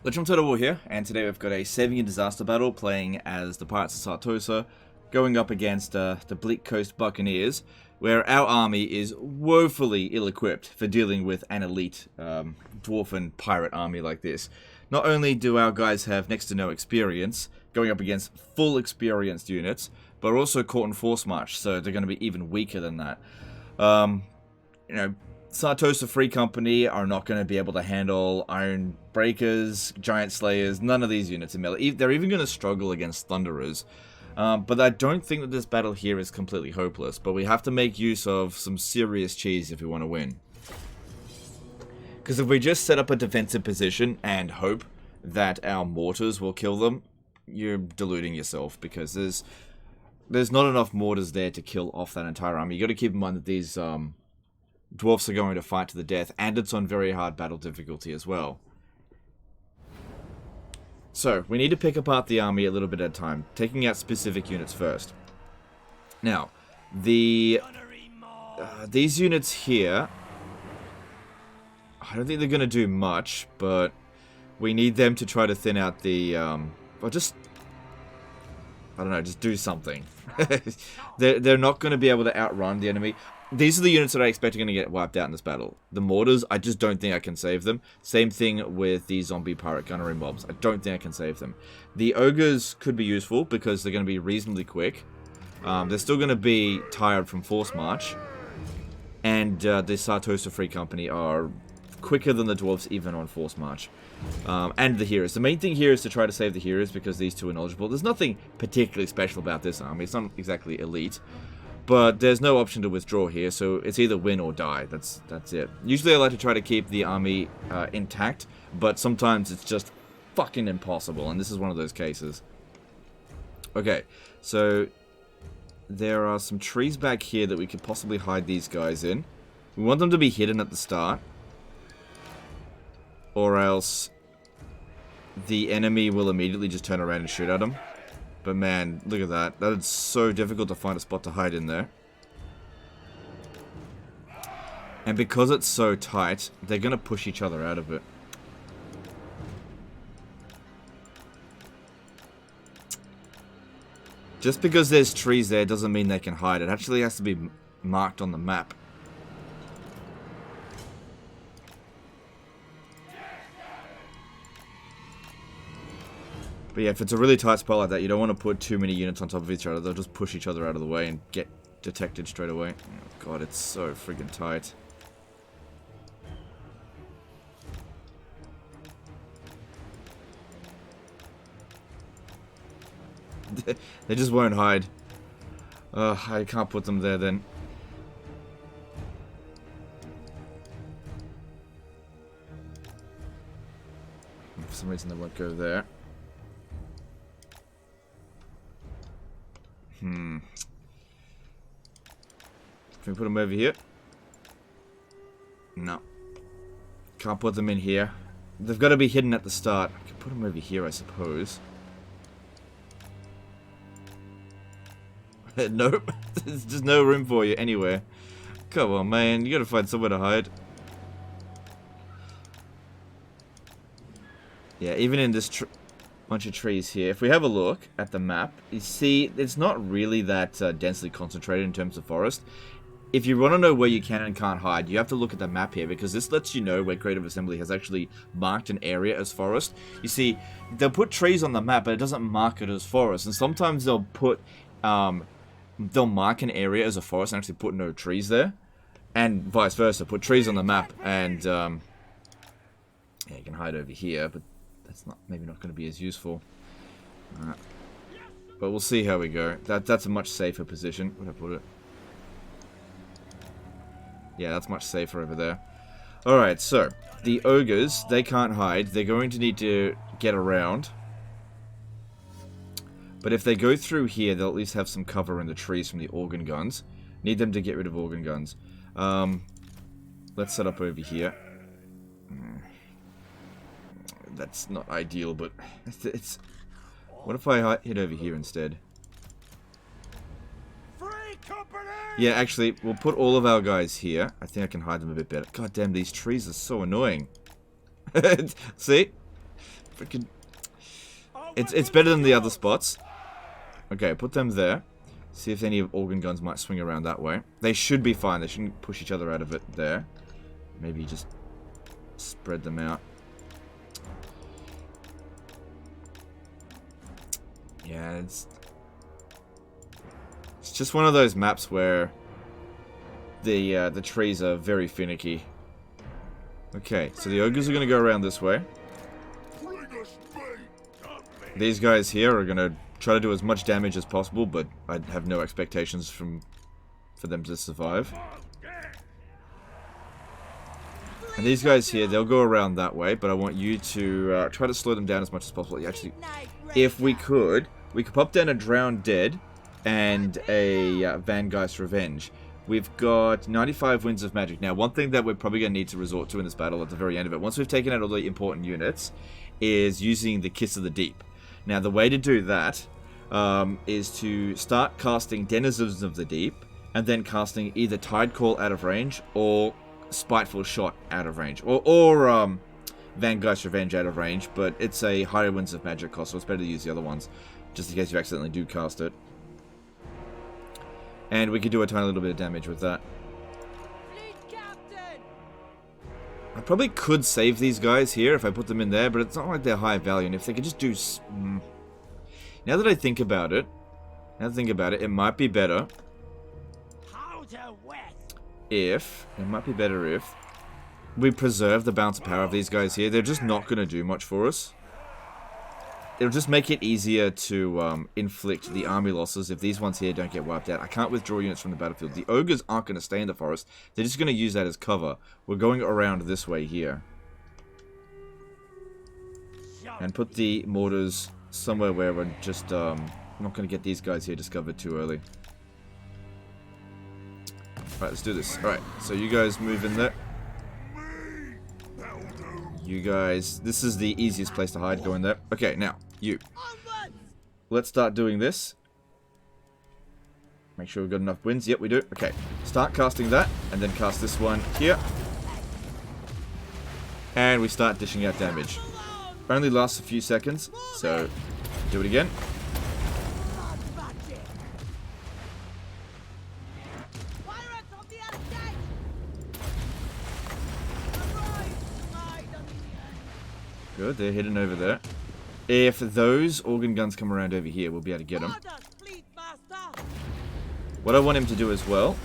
Total here, and today we've got a 7-year disaster battle playing as the Pirates of Sartosa, going up against the Bleak Coast Buccaneers, where our army is woefully ill-equipped for dealing with an elite dwarven pirate army like this. Not only do our guys have next to no experience, going up against full experienced units, but also caught in force march, so they're going to be even weaker than that. Sartosa Free Company are not going to be able to handle Iron Breakers, Giant Slayers, none of these units in melee. They're even going to struggle against Thunderers. But I don't think that this battle here is completely hopeless, but we have to make use of some serious cheese if we want to win. Because if we just set up a defensive position and hope that our mortars will kill them, you're deluding yourself, because there's not enough mortars there to kill off that entire army. You got to keep in mind that these dwarfs are going to fight to the death, and it's on very hard battle difficulty as well. So, we need to pick apart the army a little bit at a time, taking out specific units first. Now, these units here, I don't think they're going to do much, but we need them to try to thin out the, I don't know, just do something. They're not going to be able to outrun the enemy. These are the units that I expect are going to get wiped out in this battle. The mortars, I just don't think I can save them. Same thing with the zombie pirate gunnery mobs. I don't think I can save them. The ogres could be useful because they're going to be reasonably quick. They're still going to be tired from force march. And the Sartosa Free Company are quicker than the dwarves even on force march. And the heroes. The main thing here is to try to save the heroes because these two are knowledgeable. There's nothing particularly special about this army. It's not exactly elite. But there's no option to withdraw here, so it's either win or die. That's it. Usually I like to try to keep the army intact, but sometimes it's just fucking impossible, and this is one of those cases. Okay, so there are some trees back here that we could possibly hide these guys in. We want them to be hidden at the start, or else the enemy will immediately just turn around and shoot at them. But man, look at that. That is so difficult to find a spot to hide in there. And because it's so tight, they're going to push each other out of it. Just because there's trees there doesn't mean they can hide. It actually has to be marked on the map. But yeah, if it's a really tight spot like that, you don't want to put too many units on top of each other. They'll just push each other out of the way and get detected straight away. Oh god, it's so friggin' tight. They just won't hide. I can't put them there then. For some reason they won't go there. Can we put them over here? No. Can't put them in here. They've got to be hidden at the start. I can put them over here, I suppose. Nope. There's just no room for you anywhere. Come on, man. You gotta find somewhere to hide. Yeah, even in this bunch of trees here. If we have a look at the map, you see it's not really that densely concentrated in terms of forest. If you want to know where you can and can't hide, you have to look at the map here, because this lets you know where Creative Assembly has actually marked an area as forest. You see, they'll put trees on the map, but it doesn't mark it as forest. And sometimes they'll put, they'll mark an area as a forest and actually put no trees there. And vice versa, put trees on the map and, yeah, you can hide over here, but that's maybe not going to be as useful. But we'll see how we go. That's a much safer position. Where'd I put it? Yeah, that's much safer over there. Alright, so the ogres, they can't hide. They're going to need to get around. But if they go through here, they'll at least have some cover in the trees from the organ guns. Need them to get rid of organ guns. Let's set up over here. That's not ideal, but it's... What if I hit over here instead? Yeah, actually, we'll put all of our guys here. I think I can hide them a bit better. God damn, these trees are so annoying. See? freaking... It's better than the other spots. Okay, put them there. See if any organ guns might swing around that way. They should be fine. They shouldn't push each other out of it there. Maybe just spread them out. Yeah, it's just one of those maps where the trees are very finicky. Okay, so the ogres are going to go around this way. These guys here are going to try to do as much damage as possible, but I have no expectations for them to survive. And these guys here, they'll go around that way, but I want you to try to slow them down as much as possible. Actually, if we could pop down a Drowned Dead and a Vangeist's Revenge. We've got 95 Winds of Magic. Now, one thing that we're probably going to need to resort to in this battle at the very end of it, once we've taken out all the important units, is using the Kiss of the Deep. Now, the way to do that is to start casting Denizens of the Deep, and then casting either Tide Call out of range, or Spiteful Shot out of range, or Vangeist's Revenge out of range, but it's a higher Winds of Magic cost, so it's better to use the other ones, just in case you accidentally do cast it. And we could do a tiny little bit of damage with that. I probably could save these guys here if I put them in there, but it's not like they're high value. And if they could just do... Now that I think about it, it might be better if... we preserve the bounce of power of these guys here. They're just not going to do much for us. It'll just make it easier to inflict the army losses if these ones here don't get wiped out. I can't withdraw units from the battlefield. The ogres aren't going to stay in the forest. They're just going to use that as cover. We're going around this way here. And put the mortars somewhere where we're just not going to get these guys here discovered too early. Alright, let's do this. Alright, so you guys move in there. You guys, this is the easiest place to hide, go in there. Okay, now, you. Let's start doing this. Make sure we've got enough wins. Yep, we do. Okay, start casting that, and then cast this one here. And we start dishing out damage. Only lasts a few seconds, so do it again. Good, they're hidden over there. If those organ guns come around over here, we'll be able to get them. What I want him to do as well,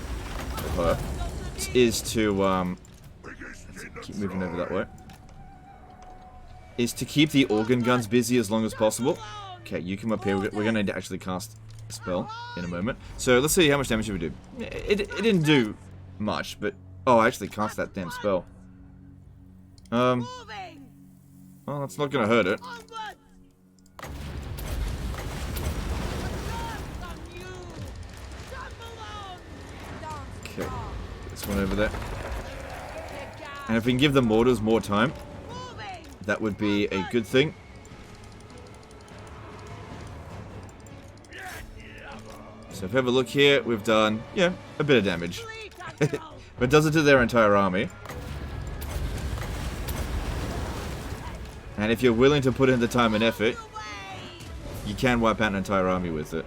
or her, is to, keep moving over that way, is to keep the organ guns busy as long as possible. Okay, you come up here. We're going to need to actually cast a spell in a moment. So let's see how much damage we do. It didn't do much, but... Oh, I actually cast that damn spell. Well, that's not going to hurt it. Okay, this one over there. And if we can give the mortars more time, that would be a good thing. So if we have a look here, we've done, yeah, a bit of damage. But does it to their entire army. And if you're willing to put in the time and effort, you can wipe out an entire army with it.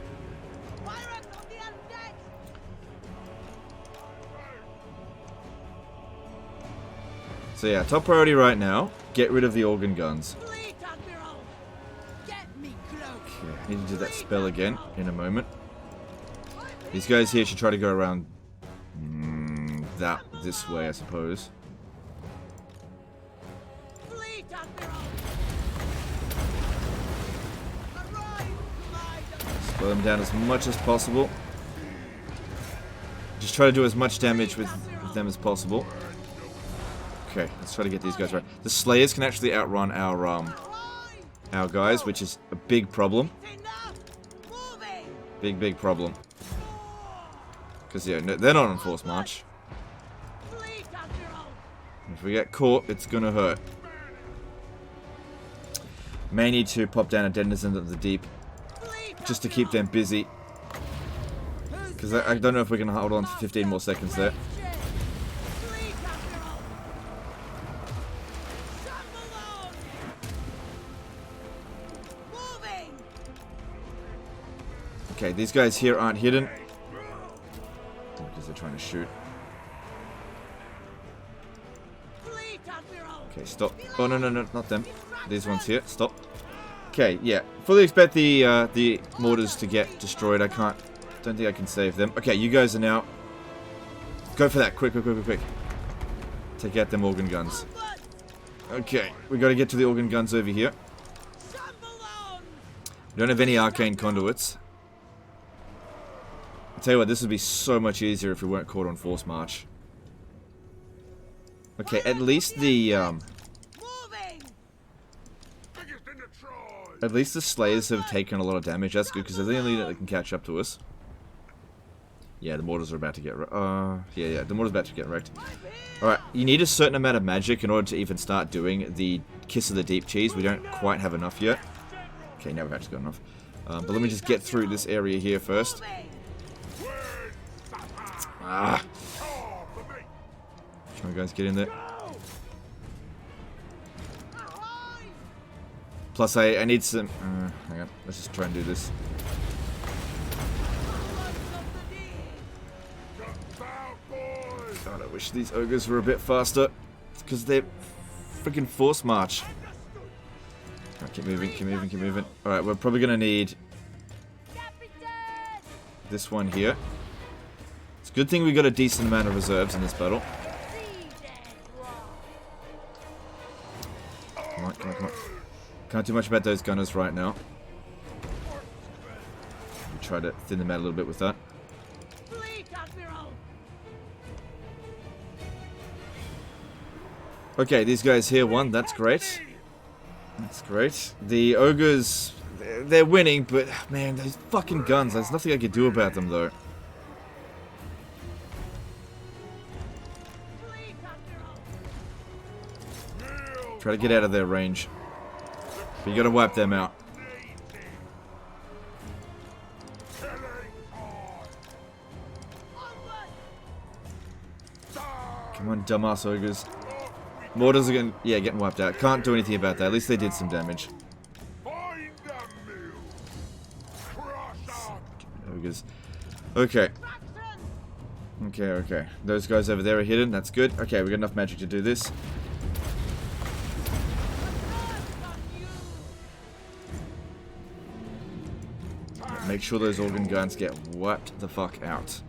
So yeah, top priority right now, get rid of the organ guns. Okay, I need to do that spell again in a moment. These guys here should try to go around this way, I suppose. Slow them down as much as possible. Just try to do as much damage with them as possible. Okay, let's try to get these guys right. The Slayers can actually outrun our guys, which is a big problem. Big problem. Because, yeah, no, they're not on force march. If we get caught, it's gonna hurt. May need to pop down a Denizen of the Deep just to keep them busy. Because I don't know if we can hold on for 15 more seconds there. Okay, these guys here aren't hidden. Because they're trying to shoot. Okay, stop. Oh, no, not them. These ones here. Stop. Okay, yeah. Fully expect the mortars to get destroyed. Don't think I can save them. Okay, you guys are now... Go for that. Quick. Take out them organ guns. Okay, we got to get to the organ guns over here. We don't have any arcane conduits. I'll tell you what, this would be so much easier if we weren't caught on force march. Okay, at least the Slayers have taken a lot of damage. That's good, because they're the only unit that can catch up to us. Yeah, the mortars are about to get yeah, the mortar's about to get wrecked. Alright, you need a certain amount of magic in order to even start doing the Kiss of the Deep cheese. We don't quite have enough yet. Okay, now we've actually got enough. But let me just get through this area here first. Ah! Come on, guys, get in there. Plus, I need some... hang on, let's just try and do this. God, I wish these ogres were a bit faster. Because they're freaking force march. Right, keep moving. Alright, we're probably going to need this one here. It's a good thing we got a decent amount of reserves in this battle. Come on. Can't do much about those gunners right now. We try to thin them out a little bit with that. Okay, these guys here won. That's great. That's great. The ogres, they're winning, but man, those fucking guns. There's nothing I can do about them, though. Try to get out of their range. But you gotta wipe them out. Come on, dumbass ogres. Mortars are getting wiped out. Can't do anything about that. At least they did some damage. Ogres. Okay. Okay. Those guys over there are hidden. That's good. Okay, we got enough magic to do this. Make sure those organ guns get wiped the fuck out.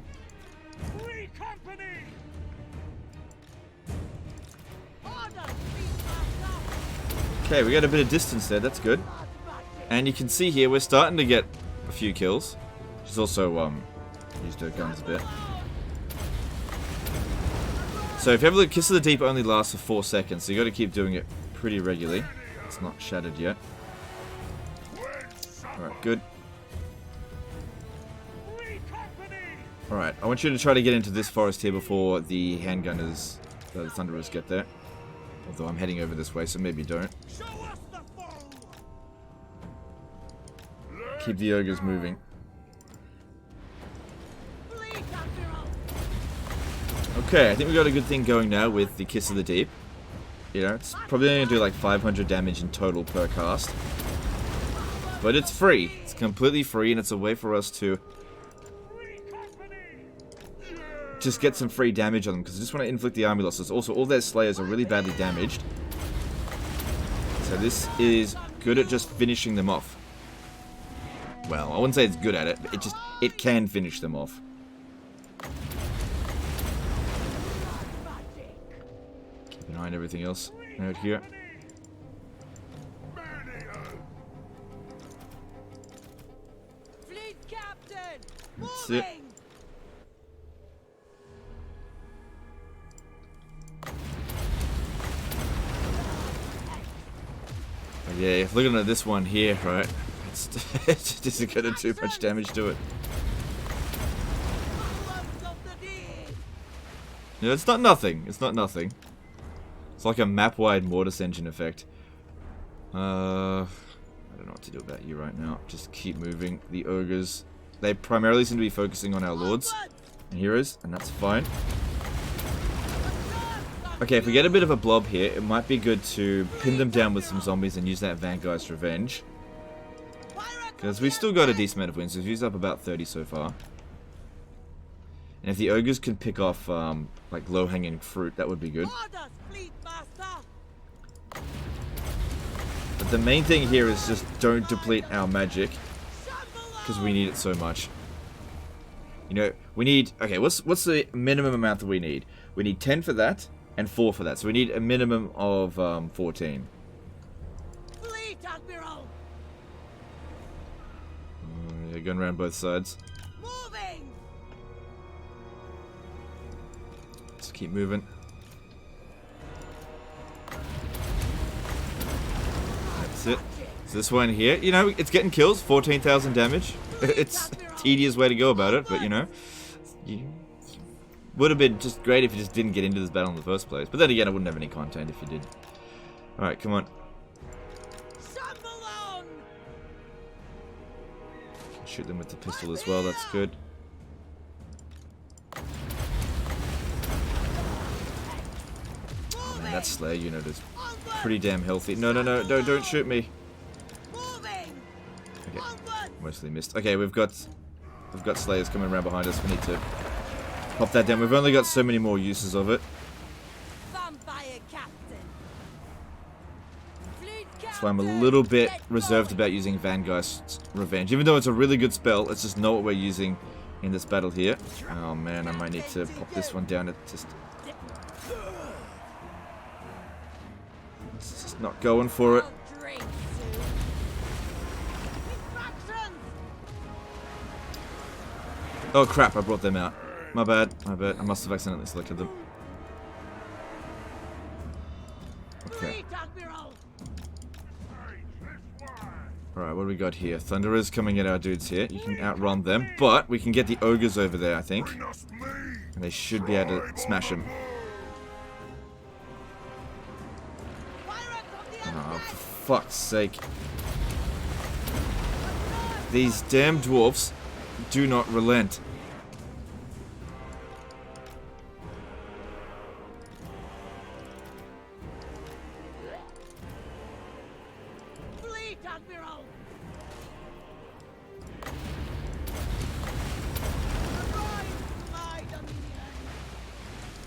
Okay, we got a bit of distance there, that's good. And you can see here, we're starting to get a few kills. She's also, used her guns a bit. So if you have a look, Kiss of the Deep only lasts for 4 seconds, so you gotta keep doing it pretty regularly. It's not shattered yet. Alright, good. Alright, I want you to try to get into this forest here before the handgunners, the thunderers get there. Although I'm heading over this way, so maybe don't. Keep the ogres moving. Okay, I think we got a good thing going now with the Kiss of the Deep. You know, it's probably going to do like 500 damage in total per cast. But it's free. It's completely free, and it's a way for us to just get some free damage on them, because I just want to inflict the army losses. Also, all their slayers are really badly damaged. So this is good at just finishing them off. Well, I wouldn't say it's good at it, but it can finish them off. Keep an eye on everything else out here. That's it. Yeah, looking at this one here, right? It just isn't going to do much damage to it. No, it's not nothing. It's not nothing. It's like a map-wide mortis engine effect. I don't know what to do about you right now. Just keep moving. The ogres, they primarily seem to be focusing on our lords and heroes, and that's fine. Okay, if we get a bit of a blob here, it might be good to pin them down with some zombies and use that Vanguard's Revenge. Because we still got a decent amount of wins. We've used up about 30 so far. And if the ogres could pick off, like, low-hanging fruit, that would be good. But the main thing here is just don't deplete our magic. Because we need it so much. You know, we need... Okay, what's the minimum amount that we need? We need 10 for that, and 4 for that. So we need a minimum of 14. Yeah, going around both sides. Just keep moving. That's it. So this one here, you know, it's getting kills, 14,000 damage. It's a tedious way to go about it, but you know, would have been just great if you just didn't get into this battle in the first place. But then again, I wouldn't have any content if you did. Alright, come on. Shoot them with the pistol as well, that's good. Oh man, that Slayer unit is pretty damn healthy. No, don't shoot me. Okay, mostly missed. Okay, we've got Slayers coming around behind us. We need to pop that down. We've only got so many more uses of it. That's why I'm a little bit reserved about using Vangeist's Revenge. Even though it's a really good spell, it's just not what we're using in this battle here. Oh man, I might need to pop this one down. It's just not going for it. Oh crap, I brought them out. My bad, my bad. I must have accidentally selected them. Okay. Alright, what do we got here? Thunderers coming at our dudes here. You can outrun them, but we can get the ogres over there, I think. And they should be able to smash them. Oh, for fuck's sake. These damn dwarfs do not relent.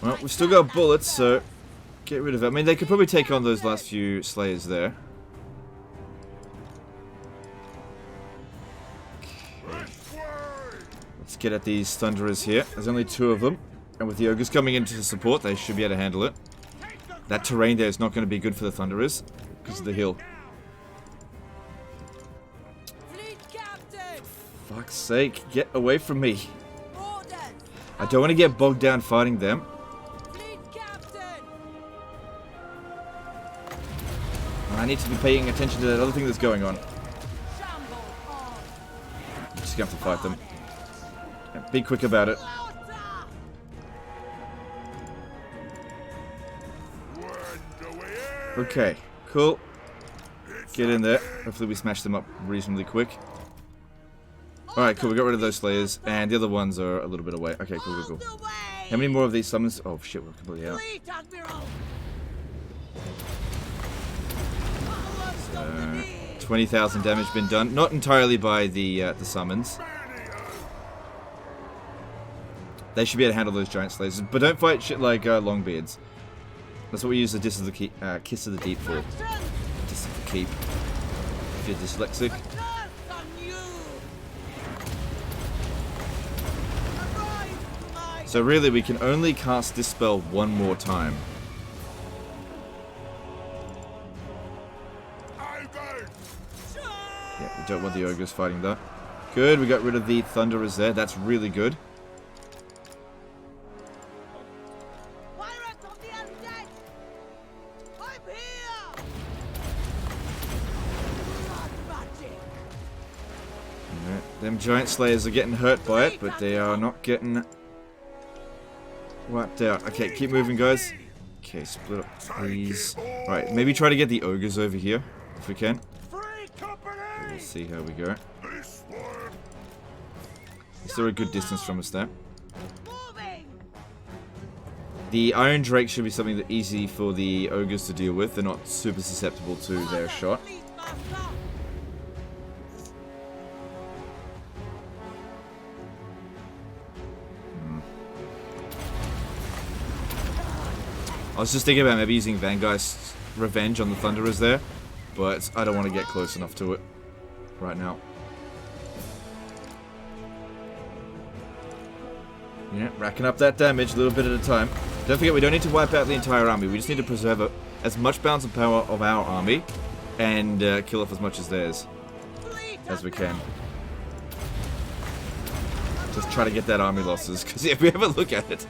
Well, we've still got bullets, so get rid of it. I mean, they could probably take on those last few Slayers there. Okay. Let's get at these Thunderers here. There's only 2 of them. And with the Ogres coming into support, they should be able to handle it. That terrain there is not going to be good for the Thunderers because of the hill. For fuck's sake, get away from me. I don't want to get bogged down fighting them. I need to be paying attention to that other thing that's going on. I'm just going to have to fight them. Yeah, be quick about it. Okay, cool. Get in there. Hopefully we smash them up reasonably quick. Alright, cool. We got rid of those Slayers. And the other ones are a little bit away. Okay, cool, cool, cool. How many more of these summons? Oh shit, we're completely out. 20,000 damage been done. Not entirely by the summons. They should be able to handle those giant Slayers. But don't fight shit like Longbeards. That's what we use the Kiss of the Deep for. Diss of the Keep. If you're dyslexic. So really, we can only cast this spell one more time. Yeah, we don't want the Ogres fighting that. Good, we got rid of the Thunderers there. That's really good. Them giant Slayers are getting hurt by it, but they are not getting wiped out. Okay, keep moving, guys. Okay, split up, please. Right, maybe try to get the Ogres over here, if we can. We'll see how we go. Is there a good distance from us there? The Iron Drake should be something that's easy for the Ogres to deal with. They're not super susceptible to their shot. I was just thinking about maybe using Vangeist's Revenge on the Thunderers there, but I don't want to get close enough to it right now. Yeah, racking up that damage a little bit at a time. Don't forget, we don't need to wipe out the entire army. We just need to preserve as much balance and power of our army and kill off as much as theirs as we can. Just try to get that army losses, because if we ever look at it,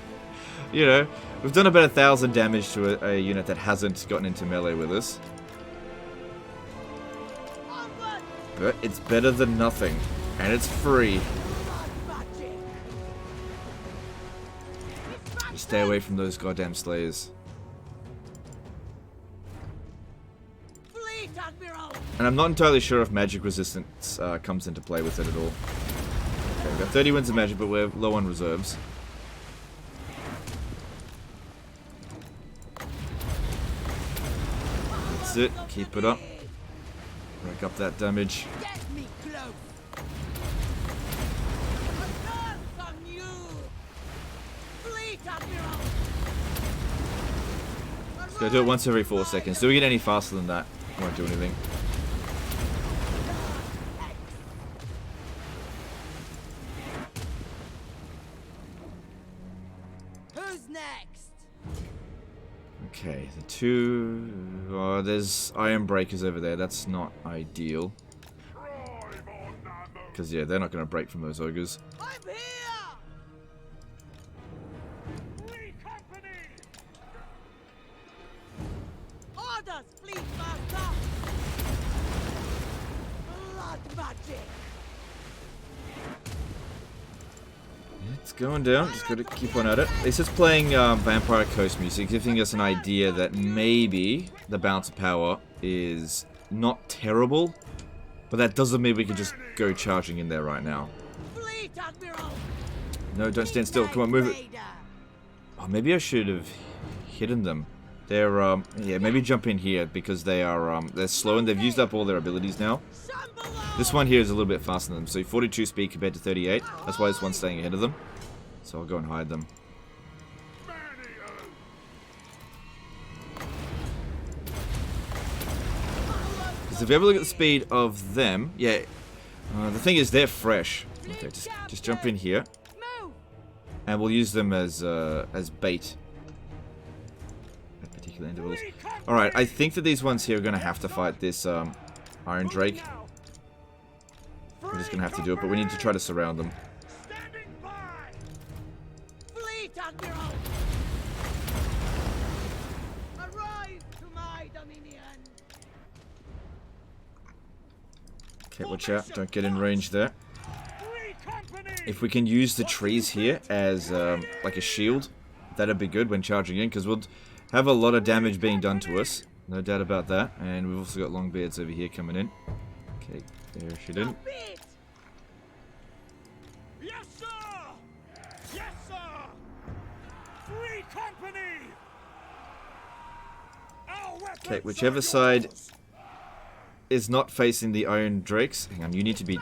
you know, we've done about 1,000 damage to a unit that hasn't gotten into melee with us. But it's better than nothing, and it's free. Just stay away from those goddamn slayers. And I'm not entirely sure if magic resistance comes into play with it at all. Okay, we've got 30 wins of magic, but we're low on reserves. That's it. Keep it up. Rack up that damage. Go do it once every 4 seconds. Do we get any faster than that? Won't do anything. Who's next? Okay, the two... Oh, there's Iron Breakers over there. That's not ideal. Because, yeah, they're not going to break from those ogres. I'm here! Orders, fleet master! Blood magic! It's going down. Just gotta keep on at it. It's just playing Vampire Coast music, giving us an idea that maybe the balance of power is not terrible, but that doesn't mean we can just go charging in there right now. Fleet admiral! No, don't stand still. Come on, move it. Oh, maybe I should have hidden them. They're yeah, maybe jump in here because they are they're slow and they've used up all their abilities now. This one here is a little bit faster than them, so 42 speed compared to 38. That's why this one's staying ahead of them. So I'll go and hide them. Because if you ever look at the speed of them, yeah, the thing is they're fresh. Okay, just jump in here, and we'll use them as bait. At particular intervals. All right, I think that these ones here are going to have to fight this Iron Drake. We're just going to have to do it, but we need to try to surround them. Fleet admiral! Arrive to my dominion! Okay, watch out. Don't get in range there. If we can use the trees here as like a shield, that'd be good when charging in, because we'll have a lot of damage being done to us. No doubt about that. And we've also got Longbeards over here coming in. Okay, there she didn't. Yes, sir! Yes, sir! Free company! Okay, whichever side is not facing the Iron Drakes. Hang on, you need to be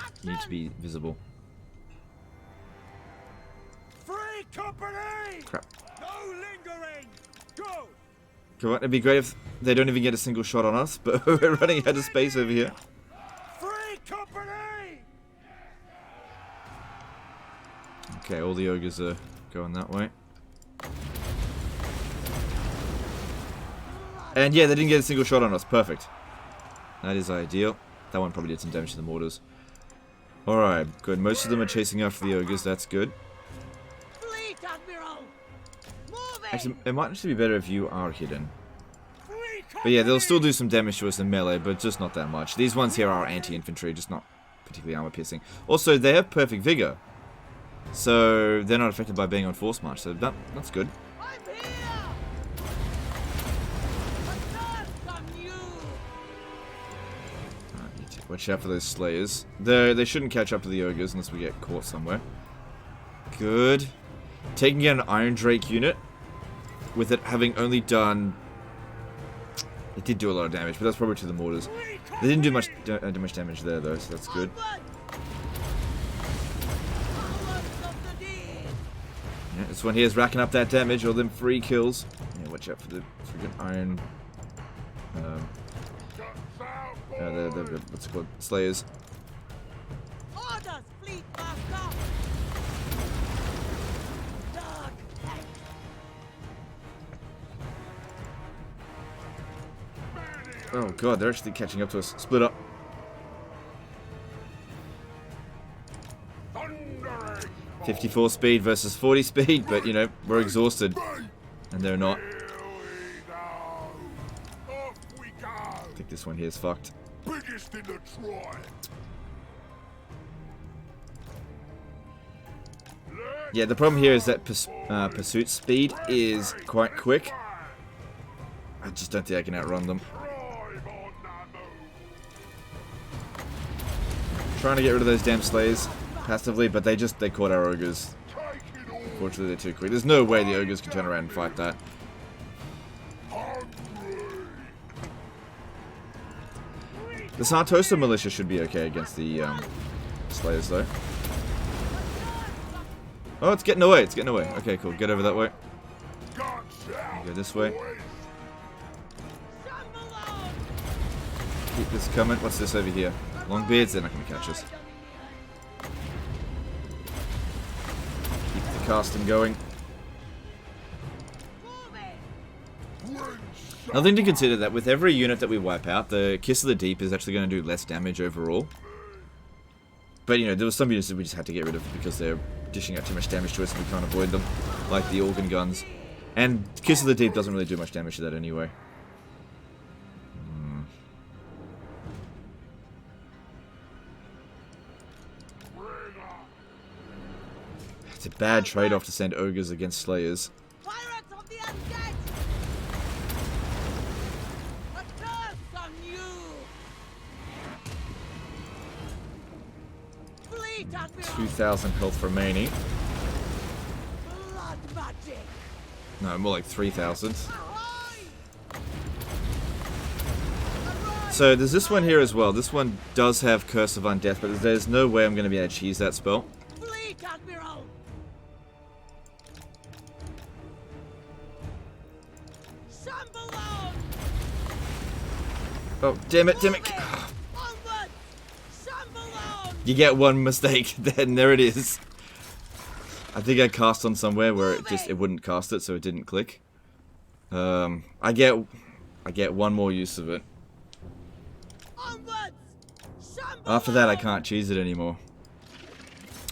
visible. Free company! Crap. No lingering! Go! Come on, it'd be great if they don't even get a single shot on us, but we're running out of space over here. Free company! Okay, all the ogres are going that way. And yeah, they didn't get a single shot on us. Perfect. That is ideal. That one probably did some damage to the mortars. Alright, good. Most of them are chasing after the ogres. That's good. Fleet admiral! Moving! Actually, it might actually be better if you are hidden. But yeah, they'll still do some damage to us in melee, but just not that much. These ones here are anti-infantry, just not particularly armor-piercing. Also, they have perfect vigor. So, they're not affected by being on force march, so that's good. I'm here! Attack on you! Alright, need to watch out for those slayers. They shouldn't catch up to the ogres unless we get caught somewhere. Good. Taking out an Iron Drake unit, with it having only done... It did do a lot of damage, but that's probably to the mortars. They didn't do much damage there, though, so that's good. Yeah, this one here is racking up that damage, all them free kills. Yeah, watch out for the freaking iron. What's it called? Slayers. Orders, fleet master. Dog. Oh god, they're actually catching up to us. Split up. 54 speed versus 40 speed, but you know, we're exhausted. And they're not. I think this one here is fucked. Biggest in the tribe. Yeah, the problem here is that pursuit speed is quite quick. I just don't think I can outrun them. Trying to get rid of those damn Slayers passively, but they caught our ogres. Unfortunately, they're too quick. There's no way the ogres can turn around and fight that. The Sartosa militia should be okay against the Slayers, though. Oh, it's getting away. It's getting away. Okay, cool. Get over that way. Go this way. Keep this coming. What's this over here? Longbeards, they're not going to catch us. Keep the casting going. Another thing to consider that with every unit that we wipe out, the Kiss of the Deep is actually going to do less damage overall. But, you know, there were some units that we just had to get rid of because they're dishing out too much damage to us and we can't avoid them. Like the organ guns. And Kiss of the Deep doesn't really do much damage to that anyway. It's a bad trade-off to send ogres against Slayers. Pirates of the undead. A curse on you. Fleet admiral. 2,000 health remaining. Blood magic. No, more like 3,000. Ahoy! So there's this one here as well. This one does have Curse of Undeath, but there's no way I'm going to be able to cheese that spell. Fleet admiral. Shambalone. Oh, damn it, damn it. Onward. Shambalone. You get one mistake, then there it is. I think I cast on somewhere where it wouldn't cast it, so it didn't click. I get one more use of it. Onwards. After that, I can't cheese it anymore.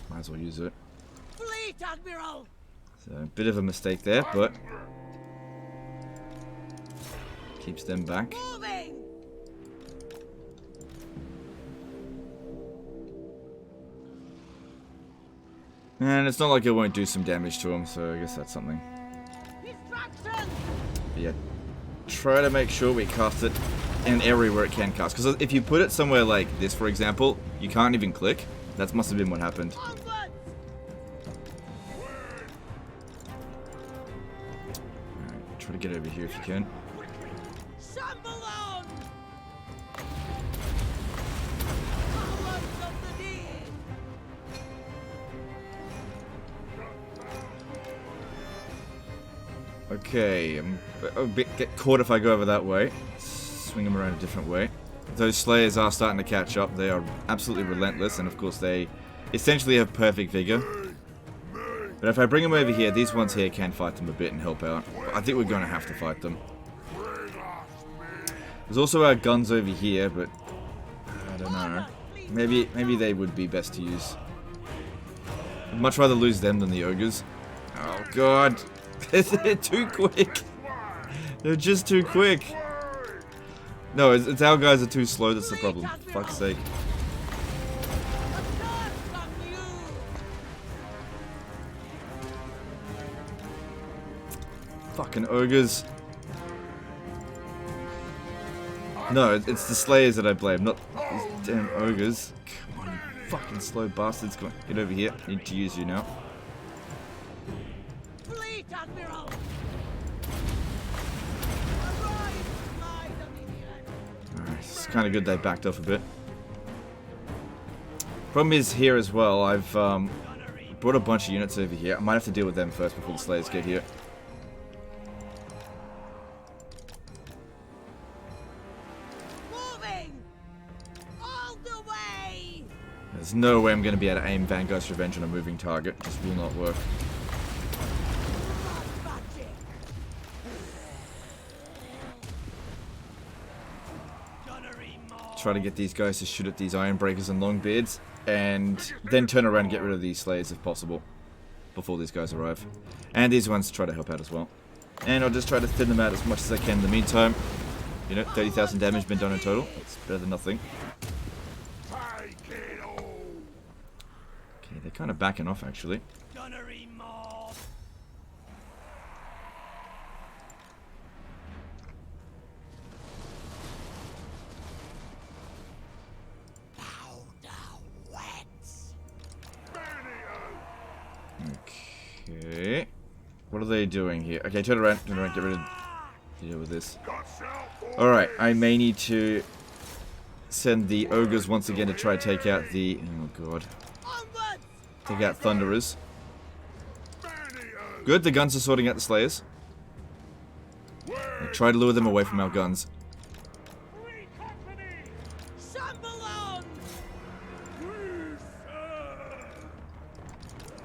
Might as well use it. Fleet admiral. So, a bit of a mistake there, but keeps them back. Moving. And it's not like it won't do some damage to him, so I guess that's something. Distraction. But yeah, try to make sure we cast it in everywhere it can cast. Because if you put it somewhere like this, for example, you can't even click. That must have been what happened. Onwards. Alright, try to get over here if you can. Shambalone. Powers of the deed. Okay, I'll get caught if I go over that way. Swing them around a different way. Those Slayers are starting to catch up. They are absolutely relentless, and of course they essentially have perfect vigor. But if I bring them over here, these ones here can fight them a bit and help out. I think we're going to have to fight them. There's also our guns over here, but I don't know. Maybe they would be best to use. I'd much rather lose them than the ogres. Oh god. They're too quick. They're just too quick. No, it's our guys are too slow, that's the problem. For fuck's sake. A curse on you. Fucking ogres. No, it's the Slayers that I blame, not these damn ogres. Come on, you fucking slow bastards. Come on, get over here. I need to use you now. Fleet admiral. Arise, my dominion. Alright, it's kind of good they backed off a bit. Problem is here as well, I've Brought a bunch of units over here. I might have to deal with them first before the Slayers get here. Moving! All the way! There's no way I'm going to be able to aim Vanguard's Revenge on a moving target. This will not work. Blood magic! Try to get these guys to shoot at these Ironbreakers and Longbeards, and then turn around and get rid of these Slayers if possible, before these guys arrive. And these ones try to help out as well. And I'll just try to thin them out as much as I can in the meantime. You know, 30,000 damage been done in total. It's better than nothing. Take it all. Okay, they're kind of backing off actually. Gunnery mob! Okay. What are they doing here? Okay, turn around, get rid of... Deal with this. Alright, I may need to send the Ogres once again to try to take out the... Oh god. Onwards! Take out Thunderers. Good, the guns are sorting out the Slayers. I'll try to lure them away from our guns. Shamble on!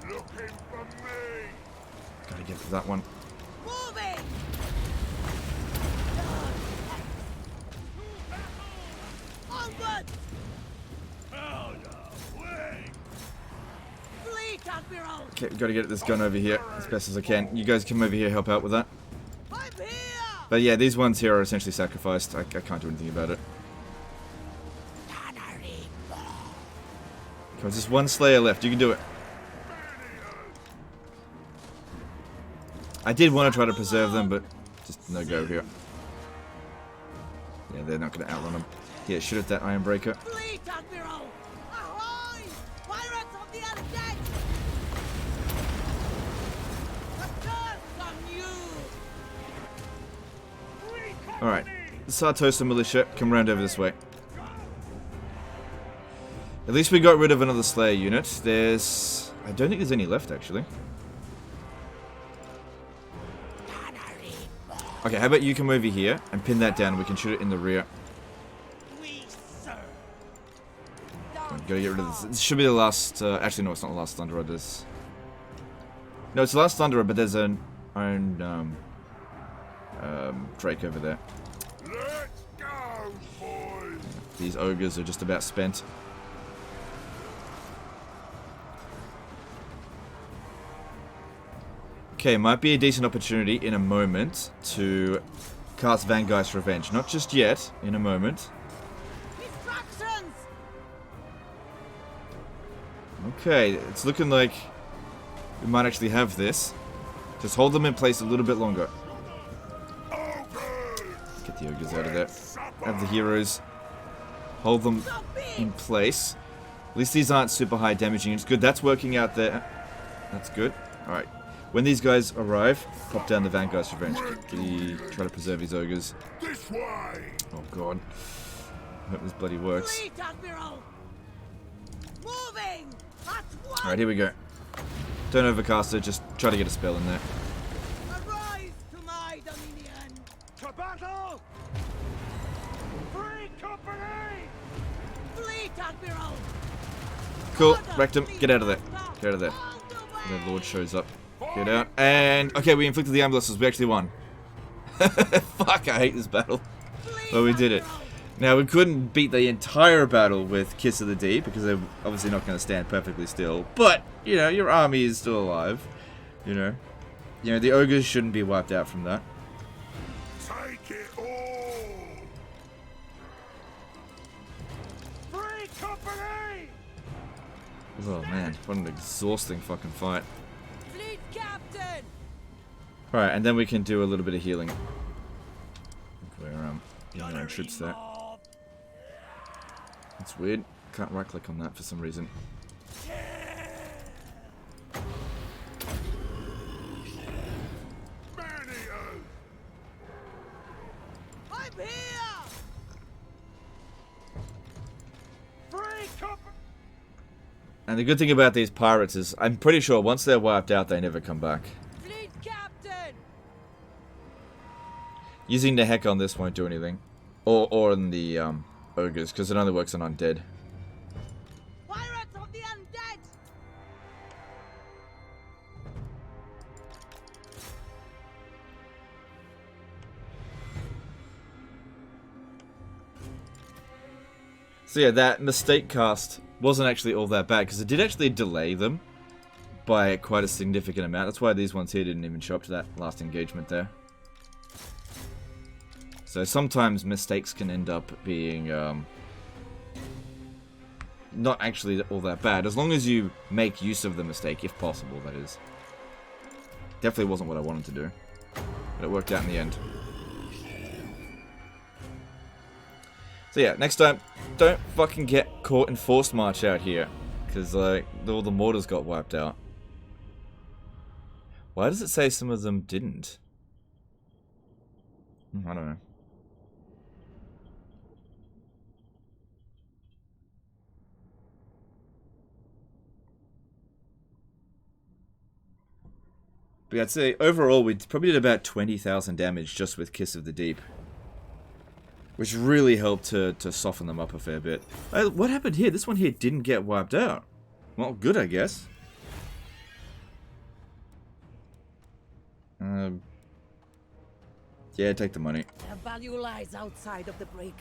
Looking for me. Gotta get to that one. Moving! Onwards! Fleet Admiral! Okay, gotta get this gun over here as best as I can. You guys come over here, help out with that. I'm here! But yeah, these ones here are essentially sacrificed. I can't do anything about it. There's just one Slayer left. You can do it. I did want to try to preserve them, but just no go here. Yeah, they're not going to outrun them. Here, shoot at that Ironbreaker. Fleet Admiral! Ahoy! Pirates on the other deck! The curse on you! Alright. The Sartosa militia, come round over this way. At least we got rid of another Slayer unit. There's... I don't think there's any left, actually. Okay, how about you come over here and pin that down and we can shoot it in the rear. Gotta get rid of this. This should be the last... actually, no, it's not the last Thunderer. There's... No, it's the last Thunderer, but there's an own Drake over there. Let's go, boys. These Ogres are just about spent. Okay, might be a decent opportunity in a moment to cast Vanguard's Revenge. Not just yet, in a moment. Distractions! Okay, it's looking like we might actually have this. Just hold them in place a little bit longer. Get the Ogres out of there. Have the heroes. Hold them in place. At least these aren't super high damaging. It's good. That's working out there. That's good. Alright. When these guys arrive, pop down the Vanguard's Revenge. Try to preserve these Ogres. This way. Oh god. I hope this bloody works. Fleet Admiral! Moving! At once! Alright, here we go. Don't overcast it, just try to get a spell in there. Arise to my dominion! To battle. Free company. Fleet Admiral! Cool, wrecked him. Get out of there. Get out of there. The Lord shows up. Get out. And, okay, we inflicted the ambulances. We actually won. Fuck, I hate this battle. But we did it. Now, we couldn't beat the entire battle with Kiss of the Deep, because they're obviously not going to stand perfectly still. But, you know, your army is still alive. You know, the Ogres shouldn't be wiped out from that. Take it all. Free company. Oh, man. What an exhausting fucking fight. Fleet Captain! Alright, and then we can do a little bit of healing. Where, getting our troops there. That's weird. Can't right click on that for some reason. I'm here! Free company. And the good thing about these pirates is, I'm pretty sure once they're wiped out, they never come back. Fleet captain! Using the heck on this won't do anything. Or in the ogres, because it only works on undead. Pirates of the undead! So yeah, that mistake cast wasn't actually all that bad, because it did actually delay them by quite a significant amount. That's why these ones here didn't even show up to that last engagement there. So sometimes mistakes can end up being not actually all that bad, as long as you make use of the mistake, if possible, that is. Definitely wasn't what I wanted to do, but it worked out in the end. So yeah, next time, don't fucking get caught in forced march out here, because like all the mortars got wiped out. Why does it say some of them didn't? I don't know. But yeah, I'd say overall we probably did about 20,000 damage just with Kiss of the Deep. Which really helped to soften them up a fair bit. What happened here? This one here didn't get wiped out. Well, good, I guess. Yeah, take the money. The value lies outside of the break.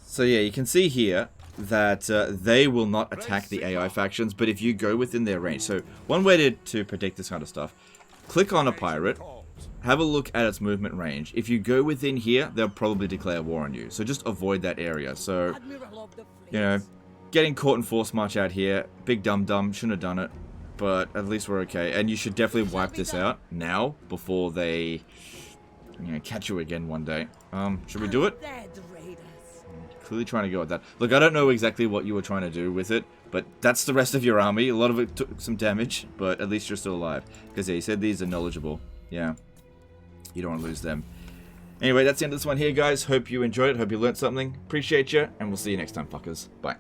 So yeah, you can see here that they will not attack the AI factions, but if you go within their range. So one way to predict this kind of stuff, click on a pirate, have a look at its movement range. If you go within here, they'll probably declare war on you. So just avoid that area. So, you know, getting caught in force march out here, big dum-dum, shouldn't have done it, but at least we're okay. And you should definitely wipe this out now before they, you know, catch you again one day. Should we do it? Clearly trying to go with that. Look, I don't know exactly what you were trying to do with it, but that's the rest of your army. A lot of it took some damage, but at least you're still alive. Because yeah, you said these are knowledgeable. Yeah. You don't want to lose them. Anyway, that's the end of this one here, guys. Hope you enjoyed it. Hope you learned something. Appreciate you, and we'll see you next time, fuckers. Bye.